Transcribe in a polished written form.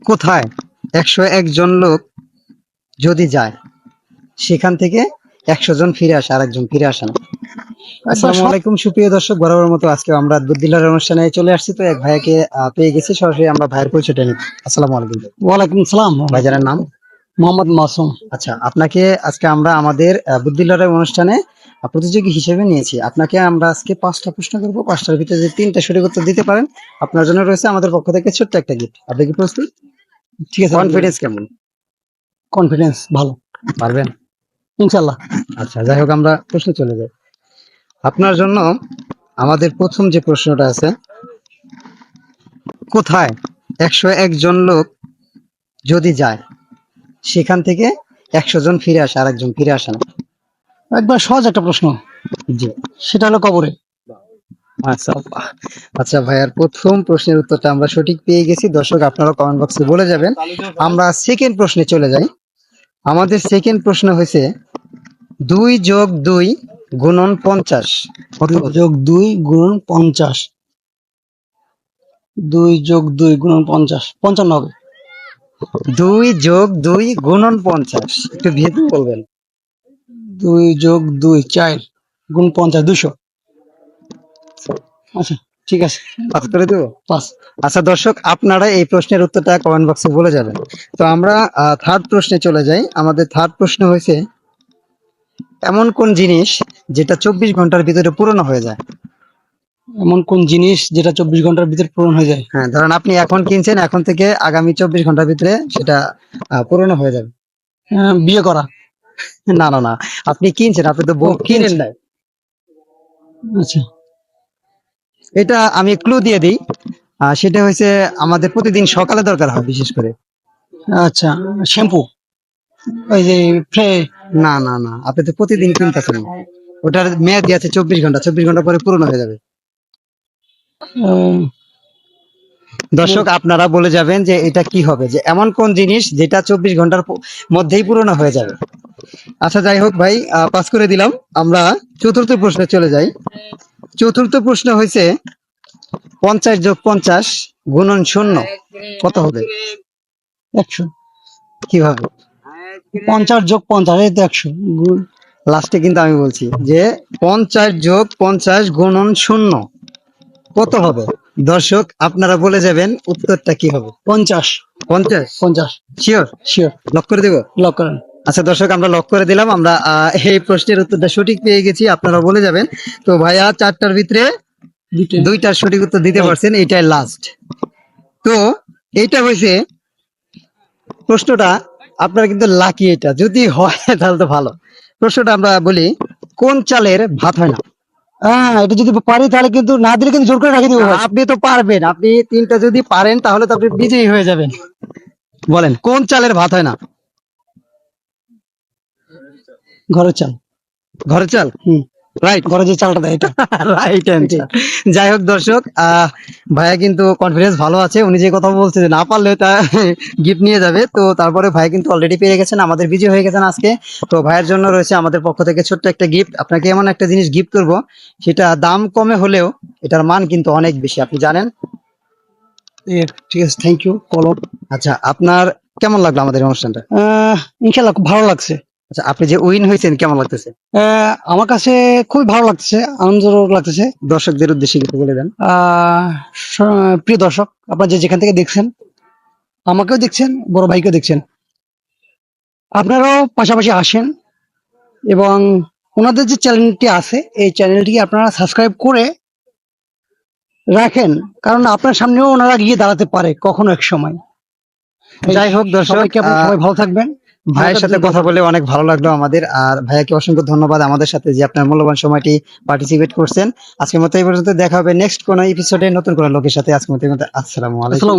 কোথায় 101 জন লোক যদি যায় সেখান থেকে 100 জন ফিরে আসে, আরেকজন ফিরে আসে না? আসসালামু আলাইকুম সুপ্রিয় দর্শক, বরাবর মতো আজকে আমরা বুদ্ধিলার অনুষ্ঠানে চলে আসছি। তো এক ভাইয়াকে পেয়ে গেছি, সরাসরি আমরা ভাইয়ের পরিচয়টা নিই। আসসালামু আলাইকুম। ওয়ালাইকুম সালাম। ভাইজানের নাম? মোহাম্মদ মাসুম। আচ্ছা, আপনাকে আজকে আমরা আমাদের বুদ্ধিলারের অনুষ্ঠানে প্রতিযোগী হিসেবে নিয়েছি। আপনাকে আমরা আজকে 5টা প্রশ্ন করবো, 5টার ভিতরে যদি 3টা সঠিক উত্তর দিতে পারেন আপনার জন্য রয়েছে আমাদের পক্ষ থেকে ছোট্ট একটা গিফট। আপনি কি প্রস্তুত? ঠিক আছে। কনফিডেন্স কেমন? কনফিডেন্স ভালো, পারবেন ইনশাল্লাহ। আচ্ছা, যাই হোক, আমরা প্রশ্ন চলে যাই। আপনার জন্য আমাদের প্রথম যে প্রশ্নটা আছে, কোথায় 101 জন লোক যদি যায় সেখান থেকে 100 জন ফিরে আসে, আরেকজন ফিরে আসে না? একবার সহজ একটা প্রশ্ন, জি। সেটা হলো কবরে। আচ্ছা আচ্ছা ভাইয়ার প্রথম প্রশ্নের উত্তরটা আমরা সঠিক পেয়ে গেছি। দর্শক, আপনারা কমেন্ট বক্সে বলে যাবেন। আমরা সেকেন্ড প্রশ্নে চলে যাই। আমাদের সেকেন্ড প্রশ্ন হয়েছে 2 যোগ 2 গুণন 50 কত? 2 যোগ 2 গুণন 50। 2 যোগ 2 গুণন 50, 55 হবে। 2 যোগ 2 গুণন 50, একটু ভেবে বলবেন। 2 যোগ 2 4 গুণ 50, 200। আচ্ছা, ঠিক আছে, পাস করে দেবো। 5। আচ্ছা দর্শক, আপনারা এই প্রশ্নের উত্তরটা কমেন্ট বক্সে বলে যাবেন। তো আমরা থার্ড প্রশ্নে চলে যাই। আমাদের থার্ড প্রশ্ন হয়েছে এমন কোন জিনিস যেটা 24 ঘন্টার ভিতরে পূরণ হয়ে যায়? এমন কোন জিনিস যেটা 24 ঘন্টার ভিতর পূরণ হয়ে যায়? হ্যাঁ, ধরেন আপনি এখন কিনছেন, এখন থেকে আগামী 24 ঘন্টার ভিতরে সেটা পূরণ হয়ে যাবে। বিয়ে করা। না না না, আপনি কিনছেন, আপনি তো কিনেন নাই। আচ্ছা, এটা আমি ক্লু দিয়ে দিই। সেটা হয়েছে আমাদের প্রতিদিন সকালে দরকার হয় বিশেষ করে। আচ্ছা, শ্যাম্পু। ওই যে না না না, আপনি তো প্রতিদিন কিনতেছেন। ওটার মেয়াদি আছে 24 ঘন্টা, 24 ঘন্টা পরে পূরণ হয়ে যাবে। দর্শক, আপনারা বলে যাবেন যে এটা কি হবে, যে এমন কোন জিনিস যেটা 24 ঘন্টার মধ্যেই পূরণ হয়ে যাবে। আচ্ছা, যাই হোক ভাই, পাস করে দিলাম। আমরা চতুর্থ প্রশ্নে চলে যাই। চতুর্থ প্রশ্ন হয়েছে 50 যোগ 50 গুণন 0 কত হবে? 100। কিভাবে? 50 যোগ 50, এই তো 100 গুণ। লাস্টে কিন্তু আমি বলছি যে 50 যোগ 50 গুণন 0 কত হবে? দর্শক, আপনারা বলে যাবেন উত্তরটা কি হবে। 50। 50? 50 শিওর? শিওর। লক করে দেবো? লক করেন। আচ্ছা দর্শক, আমরা লক করে দিলাম। আমরা এই প্রশ্নের উত্তরটা সঠিক পেয়ে গেছি, আপনারা বলে যাবেন। তো ভাইয়া 4টার ভিতরে 2টার সঠিক উত্তর দিতে পারছেন, এটাই লাস্ট। তো এইটা হয়েছে প্রশ্নটা। আপনারা কিন্তু লাকি, এটা যদি হয় তাহলে তো ভালো। প্রশ্নটা আমরা বলি, কোন চালের ভাত হয় না? হ্যাঁ, এটা যদি পারি তাহলে কিন্তু, না দিলে কিন্তু জোর করে রাখি দিব। আপনি তো পারবেন, আপনি 3টা যদি পারেন তাহলে তো আপনি বিজয়ী হয়ে যাবেন। বলেন, কোন চালের ভাত হয় না? ঘরের চাল। ঘরের চাল? রাইট। ঘরে যে চালটা দেয় এটা। Right answer. যাই হোক দর্শক, ভাইয়া কিন্তু কনফিডেন্স ভালো আছে। উনি যে কথা বলছে যে না পারলে তা গিফট নিয়ে যাবে, তো তারপরে ভাই কিন্তু অলরেডি পেয়ে গেছেন, আমাদের বিজয় হয়ে গেছেন আজকে। তো ভাইয়ের জন্য রয়েছে আমাদের পক্ষ থেকে ছোট্ট একটা গিফট। আপনাকে এমন একটা জিনিস গিফট করব, সেটা দাম কমে হলেও এটার মান কিন্তু অনেক বেশি, আপনি জানেন। ঠিক আছে, থ্যাংক ইউ। কলম। আচ্ছা, আপনার কেমন লাগলো আমাদের অনুষ্ঠানটা? ইনশাল্লাহ খুব ভালো লাগছে। আচ্ছা, আপনি যে উইন হয়েছেন কেমন লাগতেছে? আমার কাছে খুবই ভালো লাগতেছে, আনন্দজনক লাগতেছে। দর্শকদের উদ্দেশ্যে কিছু বলে দেন। প্রিয় দর্শক, আপনারা যে যেখান থেকে দেখছেন, আমাকেও দেখছেন, বড় ভাইকেও দেখছেন, আপনারাও পাশাপাশি আসেন এবং ওনাদের যে চ্যানেলটি আছে এই চ্যানেলটি আপনারা সাবস্ক্রাইব করে রাখেন, কারণ আপনার সামনেও ওনারা গিয়ে দাঁড়াতে পারে কখনো এক সময়। যাই হোক দর্শক, সবাই ভালো থাকবেন। ভাইয়ের সাথে কথা বলে অনেক ভালো লাগলো আমাদের। আর ভাইয়াকে অসংখ্য ধন্যবাদ আমাদের সাথে যে আপনার মূল্যবান সময়টি পার্টিসিপেট করছেন। আজকের মতো এই পর্যন্ত, দেখা হবে নেক্সট কোনো এপিসোডে নতুন কোনো লোকের সাথে। আজকের মতো আসসালামু আলাইকুম।